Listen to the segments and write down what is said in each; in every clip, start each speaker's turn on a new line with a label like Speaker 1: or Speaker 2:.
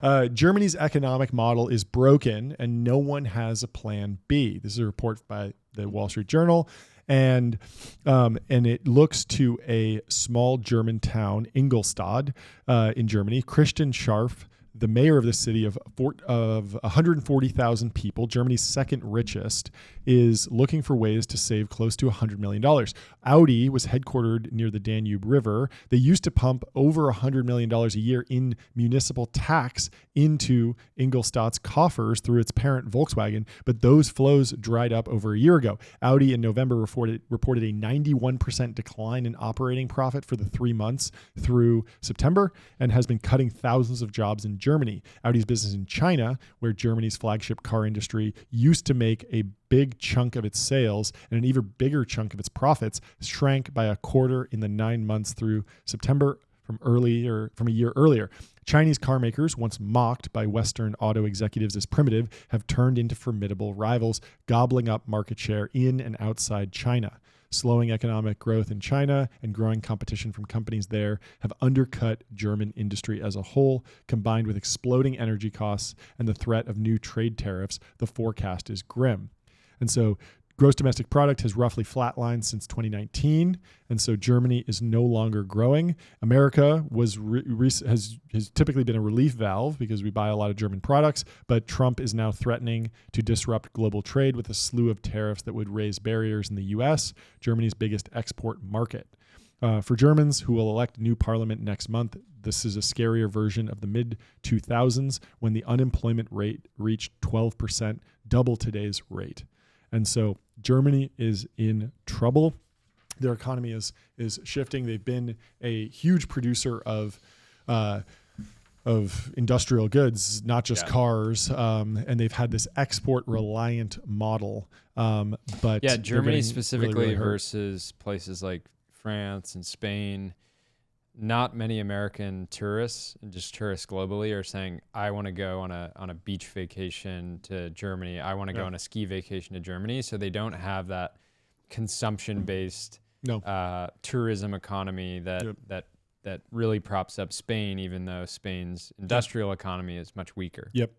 Speaker 1: Germany's economic model is broken and no one has a plan B. This is a report by the Wall Street Journal. And it looks to a small German town, Ingolstadt, in Germany. Christian Scharf, the mayor of the city of 140,000 people, Germany's second richest, is looking for ways to save close to $100 million. Audi was headquartered near the Danube River. They used to pump over $100 million a year in municipal tax into Ingolstadt's coffers through its parent Volkswagen, but those flows dried up over a year ago. Audi in November reported a 91% decline in operating profit for the 3 months through September and has been cutting thousands of jobs in Germany. Audi's business in China, where Germany's flagship car industry used to make a big chunk of its sales and an even bigger chunk of its profits, shrank by a quarter in the 9 months through September from a year earlier. Chinese car makers, once mocked by Western auto executives as primitive, have turned into formidable rivals, gobbling up market share in and outside China. Slowing economic growth in China and growing competition from companies there have undercut German industry as a whole. Combined with exploding energy costs and the threat of new trade tariffs, the forecast is grim. And so gross domestic product has roughly flatlined since 2019, and so Germany is no longer growing. America has typically been a relief valve because we buy a lot of German products, but Trump is now threatening to disrupt global trade with a slew of tariffs that would raise barriers in the U.S., Germany's biggest export market. For Germans who will elect new parliament next month, this is a scarier version of the mid-2000s when the unemployment rate reached 12%, double today's rate. And so Germany is in trouble. Their economy is shifting. They've been a huge producer of industrial goods, not just cars, and they've had this export-reliant model. But
Speaker 2: Germany specifically
Speaker 1: really
Speaker 2: versus places like France and Spain. Not many American tourists and just tourists globally are saying, I want to go on a beach vacation to Germany. I want to go on a ski vacation to Germany. So they don't have that consumption-based tourism economy that really props up Spain, even though Spain's industrial economy is much weaker.
Speaker 1: Yep.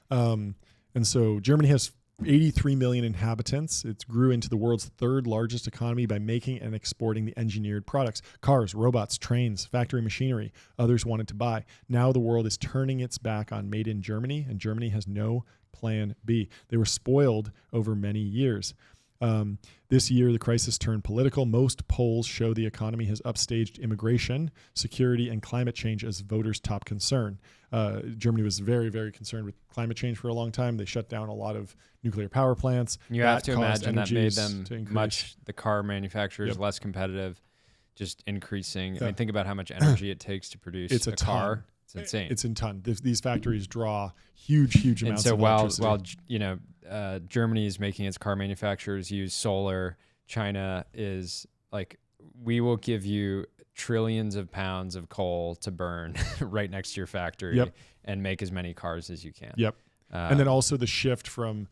Speaker 1: And so Germany has 83 million inhabitants. It grew into the world's third largest economy by making and exporting the engineered products, cars, robots, trains, factory machinery others wanted to buy. Now the world is turning its back on made in Germany, and Germany has no plan B. They were spoiled over many years. This year, the crisis turned political. Most polls show the economy has upstaged immigration, security, and climate change as voters' top concern. Germany was very, very concerned with climate change for a long time. They shut down a lot of nuclear power plants.
Speaker 2: You have to imagine that made them the car manufacturers less competitive, just increasing. I mean, think about how much energy it takes to produce a car. It's insane.
Speaker 1: It's in ton. These factories draw huge amounts of electricity.
Speaker 2: While Germany is making its car manufacturers use solar, China is like, we will give you trillions of pounds of coal to burn right next to your factory and make as many cars as you can.
Speaker 1: And then also the shift from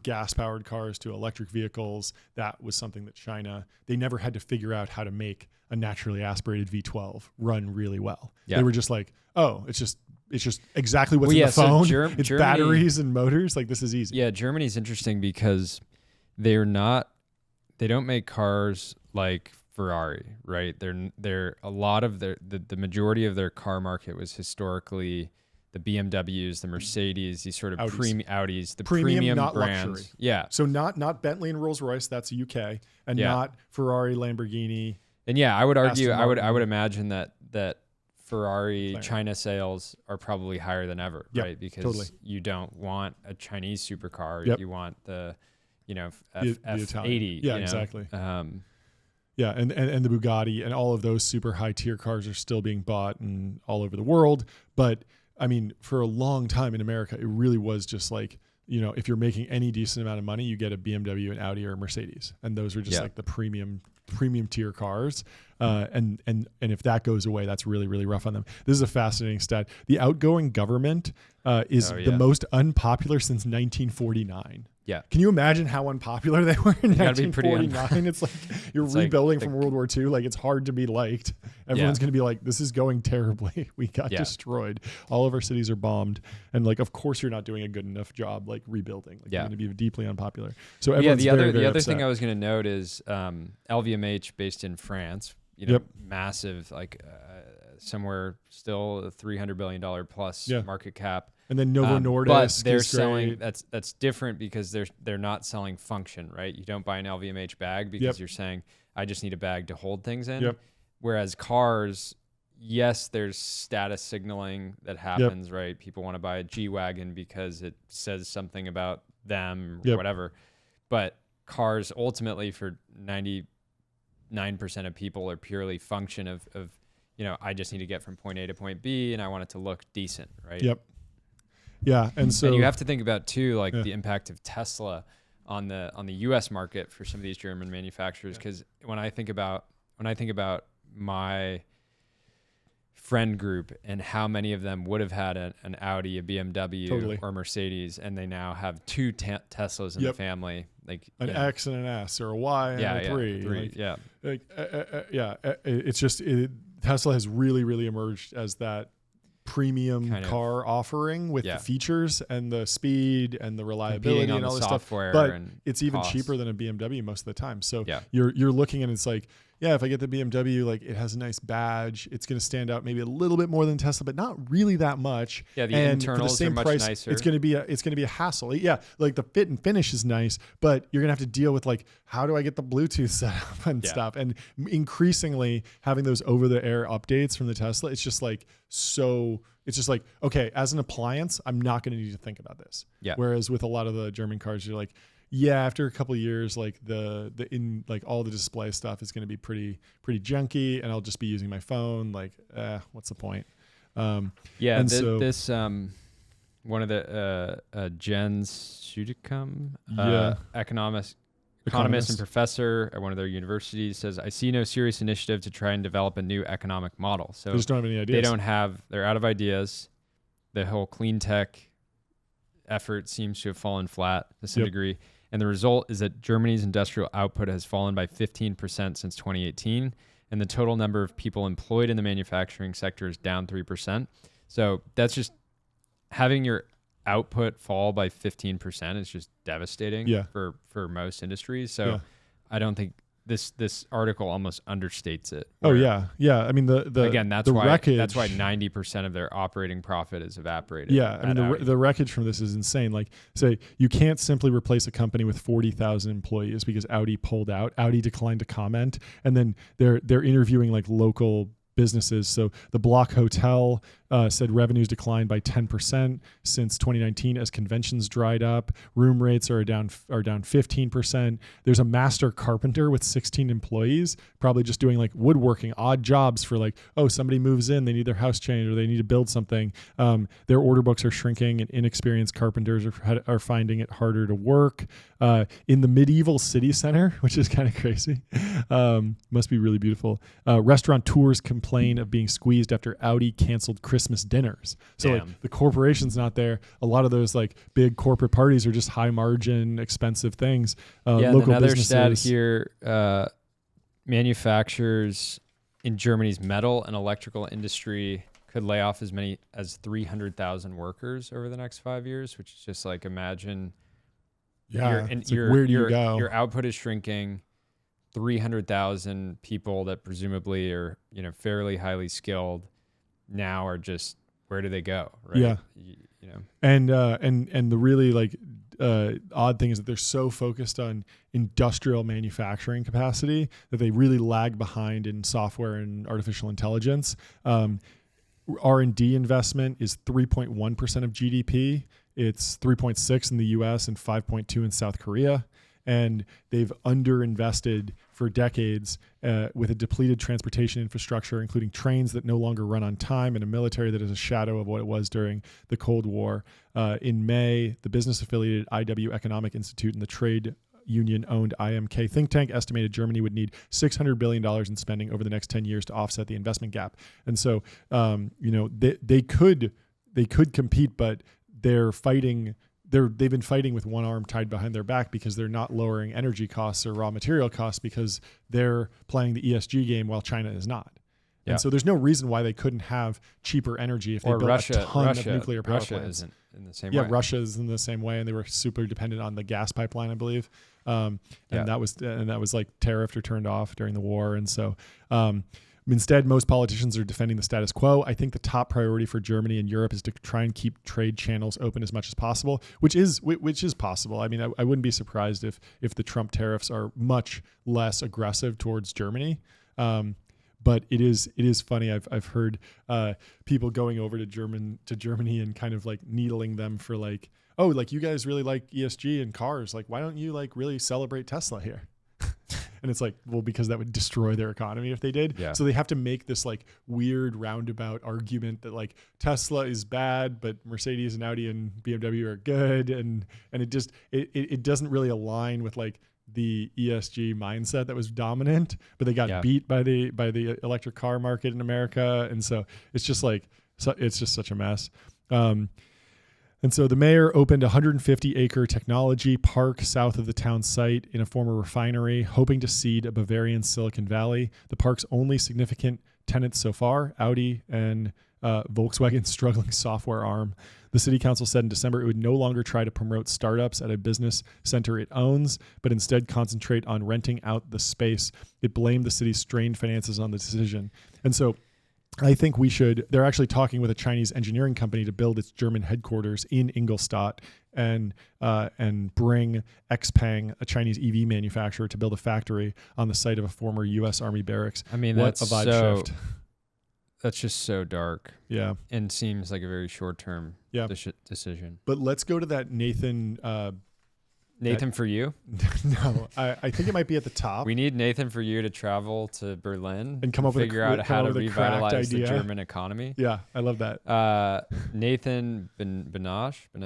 Speaker 1: gas-powered cars to electric vehicles. That was something that China, they never had to figure out how to make a naturally aspirated V12 run really well. They were just like, oh, it's just exactly what's in the phone. So it's Germany, batteries and motors. Like, this is easy.
Speaker 2: Yeah, Germany's interesting because they don't make cars like Ferrari, right? They're a lot of the majority of their car market was historically the BMWs, the Mercedes, these sort of Audis, the premium
Speaker 1: not
Speaker 2: brands.
Speaker 1: Luxury.
Speaker 2: Yeah.
Speaker 1: So not Bentley and Rolls Royce, that's UK, and not Ferrari, Lamborghini.
Speaker 2: And I would argue, I would imagine that Ferrari China sales are probably higher than ever, right? Because you don't want a Chinese supercar, you want the F80.
Speaker 1: Yeah, exactly. And the Bugatti and all of those super high tier cars are still being bought and all over the world. But I mean, for a long time in America, it really was just like, if you're making any decent amount of money, you get a BMW, an Audi, or a Mercedes, and those are just like the premium tier cars. And if that goes away, that's really, really rough on them. This is a fascinating stat. The outgoing government is the most unpopular since 1949.
Speaker 2: Yeah.
Speaker 1: Can you imagine how unpopular they were in
Speaker 2: gotta be pretty
Speaker 1: 1949? It's like you're
Speaker 2: It's like
Speaker 1: rebuilding from World War II. Like it's hard to be liked. Everyone's going to be like, this is going terribly. We got destroyed. All of our cities are bombed. And like, of course you're not doing a good enough job like rebuilding. Like you're going to be deeply unpopular. So everyone's
Speaker 2: the
Speaker 1: very,
Speaker 2: other
Speaker 1: very upset.
Speaker 2: thing I was going to note is LVMH based in France, massive, like somewhere still a $300 billion plus market cap.
Speaker 1: And then Novo Nordisk,
Speaker 2: but they're
Speaker 1: is
Speaker 2: selling.
Speaker 1: great.
Speaker 2: That's different because they're not selling function, right? You don't buy an LVMH bag because you're saying I just need a bag to hold things in.
Speaker 1: Yep.
Speaker 2: Whereas cars, yes, there's status signaling that happens, right? People want to buy a G-Wagon because it says something about them or whatever. But cars ultimately for 99% of people are purely function of I just need to get from point A to point B and I want it to look decent, right?
Speaker 1: Yep. Yeah, and you
Speaker 2: have to think about too, like the impact of Tesla on the U.S. market for some of these German manufacturers. Because when I think about my friend group and how many of them would have had an Audi, a BMW, or Mercedes, and they now have two Teslas in the family, like
Speaker 1: an X and an S, or a Y and a 3. It's just Tesla has really emerged as that premium car offering with the features and the speed and the reliability and all this stuff. But it's even cheaper than a BMW most of the time. So you're looking and it's like, if I get the BMW, like it has a nice badge. It's going to stand out maybe a little bit more than Tesla, but not really that much.
Speaker 2: Yeah, the
Speaker 1: and
Speaker 2: internals
Speaker 1: for the same
Speaker 2: are much
Speaker 1: price,
Speaker 2: nicer.
Speaker 1: It's going to be a hassle. Yeah, like the fit and finish is nice, but you're going to have to deal with like, how do I get the Bluetooth set up and stuff? And increasingly having those over-the-air updates from the Tesla, it's just like it's just like, okay, as an appliance, I'm not going to need to think about this. Yeah. Whereas with a lot of the German cars, you're like, after a couple of years, like all the display stuff is going to be pretty junky, and I'll just be using my phone. Like, what's the point?
Speaker 2: One of the Jens Schudekum, economist and professor at one of their universities, says, I see no serious initiative to try and develop a new economic model. So
Speaker 1: they just don't have any ideas.
Speaker 2: They're out of ideas. The whole clean tech effort seems to have fallen flat to some degree. And the result is that Germany's industrial output has fallen by 15% since 2018. And the total number of people employed in the manufacturing sector is down 3%. So that's just having your output fall by 15% is just devastating for most industries. So I don't think this article almost understates it.
Speaker 1: I mean that's why wreckage,
Speaker 2: that's why 90% of their operating profit is evaporated.
Speaker 1: I mean the wreckage from this is insane. Like, say you can't simply replace a company with 40,000 employees because Audi pulled out. Audi declined to comment, and then they're interviewing like local businesses. So the Block Hotel said revenues declined by 10% since 2019 as conventions dried up. Room rates are down 15%. There's a master carpenter with 16 employees, probably just doing like woodworking, odd jobs for like, somebody moves in, they need their house changed or they need to build something. Their order books are shrinking, and inexperienced carpenters are finding it harder to work. In the medieval city center, which is kind of crazy, must be really beautiful. Restaurateurs complain of being squeezed after Audi canceled Christmas dinners. So like, the corporation's not there. A lot of those like big corporate parties are just high margin, expensive things. Local
Speaker 2: another
Speaker 1: businesses.
Speaker 2: stat here, manufacturers in Germany's metal and electrical industry could lay off as many as 300,000 workers over the next 5 years, which is just like, imagine
Speaker 1: where do you go?
Speaker 2: Your output is shrinking. 300,000 people that presumably are, fairly highly skilled now are just, where do they go? Right.
Speaker 1: Yeah. And the really like odd thing is that they're so focused on industrial manufacturing capacity that they really lag behind in software and artificial intelligence. R&D investment is 3.1% of GDP. It's 3.6 in the US and 5.2 in South Korea. And they've underinvested for decades with a depleted transportation infrastructure, including trains that no longer run on time and a military that is a shadow of what it was during the Cold War. In May, the business-affiliated IW Economic Institute and the trade union-owned IMK think tank estimated Germany would need $600 billion in spending over the next 10 years to offset the investment gap. And so, they could compete, but they're fighting they've been fighting with one arm tied behind their back because they're not lowering energy costs or raw material costs because they're playing the ESG game while China is not.
Speaker 2: Yeah.
Speaker 1: And so there's no reason why they couldn't have cheaper energy if they built a ton of nuclear power plants.
Speaker 2: Isn't in the same way.
Speaker 1: Yeah, Russia is in the same way, and they were super dependent on the gas pipeline, I believe. And that was like tariffed or turned off during the war. And so instead, most politicians are defending the status quo. I think the top priority for Germany and Europe is to try and keep trade channels open as much as possible, which is possible. I mean, I wouldn't be surprised if the Trump tariffs are much less aggressive towards Germany. But it is funny. I've heard people going over to Germany and kind of like needling them for like, oh, like you guys really like ESG and cars. Like, why don't you like really celebrate Tesla here? And it's like, well, because that would destroy their economy if they did.
Speaker 2: Yeah.
Speaker 1: So they have to make this like weird roundabout argument that like Tesla is bad, but Mercedes and Audi and BMW are good. And it doesn't really align with like the ESG mindset that was dominant, but they got beat by the electric car market in America. And so it's just like, it's just such a mess. And so the mayor opened a 150-acre technology park south of the town site in a former refinery, hoping to seed a Bavarian Silicon Valley. The park's only significant tenants so far, Audi and Volkswagen's struggling software arm. The city council said in December it would no longer try to promote startups at a business center it owns, but instead concentrate on renting out the space. It blamed the city's strained finances on the decision. And so I think they're actually talking with a Chinese engineering company to build its German headquarters in Ingolstadt and bring XPeng, a Chinese EV manufacturer, to build a factory on the site of a former U.S. Army barracks.
Speaker 2: I mean,
Speaker 1: what a vibe shift.
Speaker 2: That's just so dark.
Speaker 1: Yeah.
Speaker 2: And seems like a very short-term decision.
Speaker 1: But let's go to that Nathan.
Speaker 2: Nathan for you?
Speaker 1: No, I think it might be at the top.
Speaker 2: We need Nathan for you to travel to Berlin
Speaker 1: and come up with
Speaker 2: figure out how to revitalize the German economy.
Speaker 1: Yeah, I love that.
Speaker 2: Nathan Benash. Do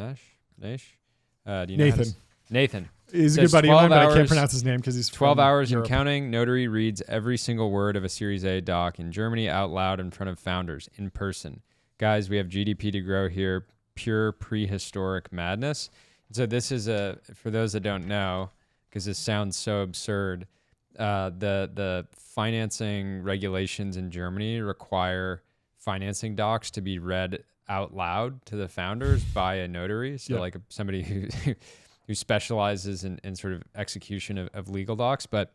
Speaker 2: you
Speaker 1: Nathan.
Speaker 2: Know Nathan.
Speaker 1: He's a good buddy of mine, but I can't pronounce his name because he's
Speaker 2: 12 hours
Speaker 1: Europe.
Speaker 2: and counting. Notary reads every single word of a Series A doc in Germany out loud in front of founders in person. Guys, we have GDP to grow here. Pure prehistoric madness. So this is for those that don't know, because this sounds so absurd, the financing regulations in Germany require financing docs to be read out loud to the founders by a notary. So like somebody who specializes in sort of execution of legal docs. But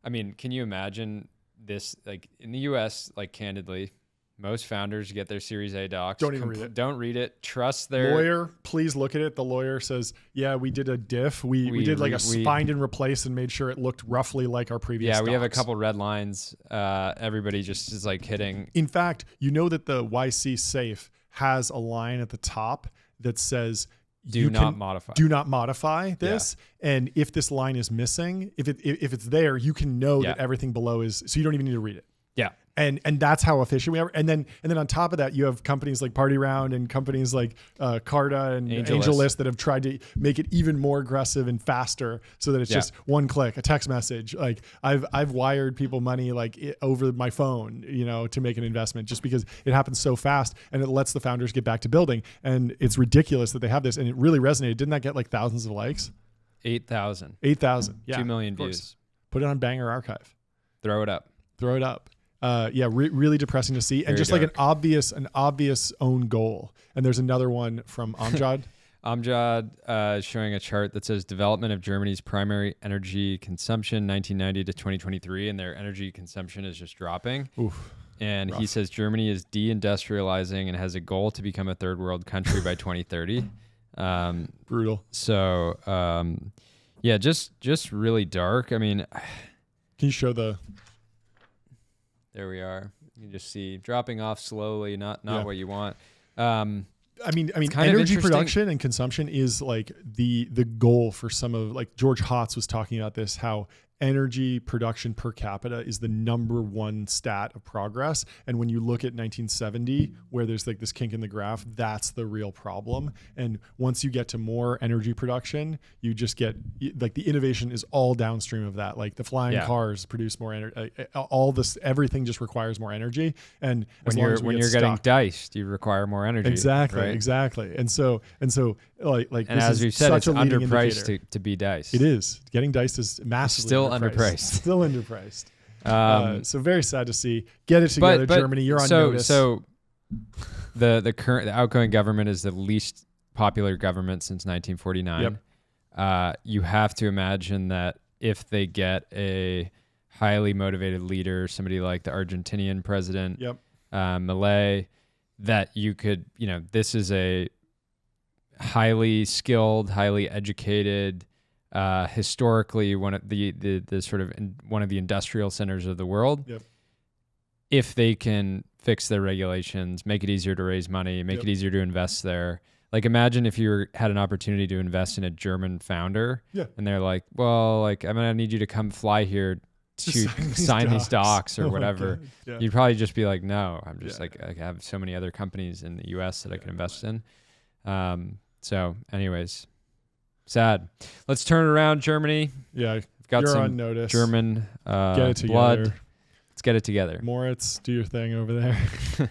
Speaker 2: I mean, can you imagine this? Like in the US, like candidly, most founders get their Series A docs.
Speaker 1: Don't even read it.
Speaker 2: Don't read it. Trust their
Speaker 1: lawyer. Please look at it. The lawyer says, "Yeah, we did a diff. We did like a find and replace and made sure it looked roughly like our previous."
Speaker 2: Yeah,
Speaker 1: docs.
Speaker 2: We have a couple red lines. Everybody just is like hitting.
Speaker 1: In fact, you know that the YC safe has a line at the top that says,
Speaker 2: Do not modify
Speaker 1: this. Yeah. And if this line is missing, if it's there, you can know that everything below is, so you don't even need to read it.
Speaker 2: Yeah.
Speaker 1: And that's how efficient we are. And then on top of that, you have companies like Party Round and companies like Carta and AngelList that have tried to make it even more aggressive and faster so that it's just one click, a text message. Like I've wired people money like over my phone, to make an investment just because it happens so fast and it lets the founders get back to building. And it's ridiculous that they have this, and it really resonated. Didn't that get like thousands of likes?
Speaker 2: 8,000.
Speaker 1: 8,000. Yeah.
Speaker 2: 2 million views.
Speaker 1: Put it on Banger Archive.
Speaker 2: Throw it up.
Speaker 1: Really depressing to see. And just dark. Like an obvious own goal. And there's another one from Amjad.
Speaker 2: Amjad showing a chart that says development of Germany's primary energy consumption 1990 to 2023, and their energy consumption is just dropping.
Speaker 1: Oof.
Speaker 2: And
Speaker 1: Rough.
Speaker 2: He says Germany is deindustrializing and has a goal to become a third world country by 2030.
Speaker 1: Brutal.
Speaker 2: So, just really dark. I mean,
Speaker 1: can you show the...
Speaker 2: There we are. You can just see dropping off slowly, not what you want. I mean,
Speaker 1: energy production and consumption is like the goal for some of, like George Hotz was talking about this, how energy production per capita is the number one stat of progress. And when you look at 1970, where there's like this kink in the graph, that's the real problem. And once you get to more energy production, you just get like the innovation is all downstream of that. Like the flying cars produce more energy. All this, everything just requires more energy. And
Speaker 2: when you're getting diced, you require more energy.
Speaker 1: Exactly,
Speaker 2: right?
Speaker 1: exactly. And so like
Speaker 2: and as we've said, it's underpriced to be diced.
Speaker 1: It is. Getting diced is massively
Speaker 2: still underpriced.
Speaker 1: Still underpriced. So very sad to see. Get it together,
Speaker 2: but
Speaker 1: Germany. You're on notice.
Speaker 2: So the outgoing government is the least popular government since 1949.
Speaker 1: Yep.
Speaker 2: You have to imagine that if they get a highly motivated leader, somebody like the Argentinian president, Milei, that you could, this is a highly skilled, highly educated, historically one of the sort of one of the industrial centers of the world.
Speaker 1: Yep.
Speaker 2: If they can fix their regulations, make it easier to raise money, make it easier to invest there. Like imagine if you had an opportunity to invest in a German founder, and they're like, well, like I'm gonna need you to come fly here to sign these docs or whatever. You'd probably just be like, no, I'm just like, I have so many other companies in the US that I can invest in. So anyways, sad. Let's turn around, Germany.
Speaker 1: Yeah.
Speaker 2: We've got
Speaker 1: You're
Speaker 2: some
Speaker 1: on notice.
Speaker 2: German
Speaker 1: get it together.
Speaker 2: blood. Let's get it together.
Speaker 1: Moritz, do your thing over there.